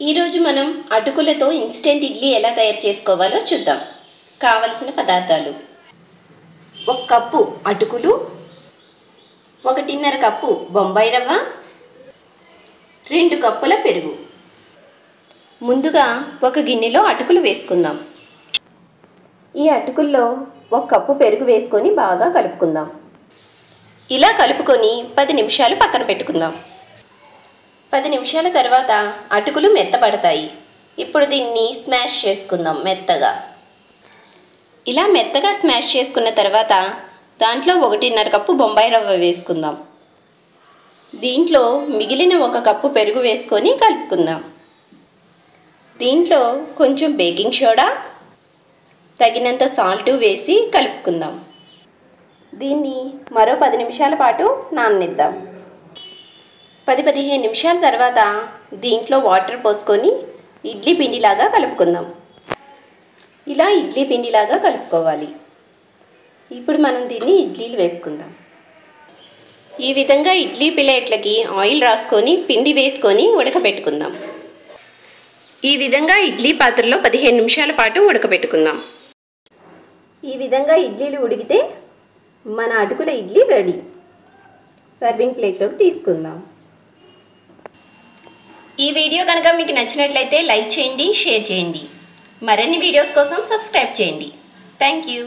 ఈరోజు మనం అటుకులతో ఇన్స్టెంట్ ఇడ్లీ ఎలా తయారు చేసుకోవాలో చూద్దాం. కావలసిన పదార్థాలు: 1 కప్పు అటుకులు, 1.5 కప్పు బొంబాయి రవ్వ, 2 కప్పుల పెరుగు. ముందుగా ఒక గిన్నెలో అటుకులు వేసుకుందాం. ఈ అటుకుల్లో 1 కప్పు పెరుగు వేసుకొని బాగా కలుపుకుందాం. ఇలా కలుపుకొని 10 నిమిషాలు పక్కన పెట్టుకుందాం. 10 నిమిషాల తర్వాత అటుకులు మెత్తపడతాయి. ఇప్పుడు దీన్ని స్మాష్ చేసుకుందాం మెత్తగా. ఇలా మెత్తగా స్మాష్ చేసుకున్న తర్వాత దాంట్లో 1.5 కప్పు బొంబాయి రవ్వ వేసుకుందాం. దీంట్లో మిగిలిన 1 కప్పు పెరుగు వేసుకొని కలుపుకుందాం. దీంట్లో కొంచెం బేకింగ్ సోడా, తగినంత సాల్ట్ వేసి కలుపుకుందాం. దీన్ని మరో 10 నిమిషాల పాటు నాననిద్దాం. 10-15 నిమిషాల తర్వాత దీంట్లో వాటర్ పోసుకొని ఇడ్లీ పిండిలాగా కలుపుకుందాం. ఇలా ఇడ్లీ పిండిలాగా కలుపుకోవాలి. ఇప్పుడు మనం దీన్ని ఇడ్లీలు వేసుకుందాం. ఈ విధంగా ఇడ్లీ ప్లేట్లకి ఆయిల్ రాసుకొని పిండి వేసుకొని ఉడకబెట్టుకుందాం. ఈ విధంగా ఇడ్లీ పాత్రలో 15 నిమిషాల పాటు ఉడకబెట్టుకుందాం. ఈ విధంగా ఇడ్లీలు ఉడికితే మన అటుకుల ఇడ్లీ రెడీ. సర్వింగ్ ప్లేట్లోకి తీసుకుందాం. ఈ వీడియో కనుక మీకు నచ్చినట్లయితే లైక్ చేయండి, షేర్ చేయండి. మరిన్ని వీడియోస్ కోసం సబ్స్క్రైబ్ చేయండి. Thank you.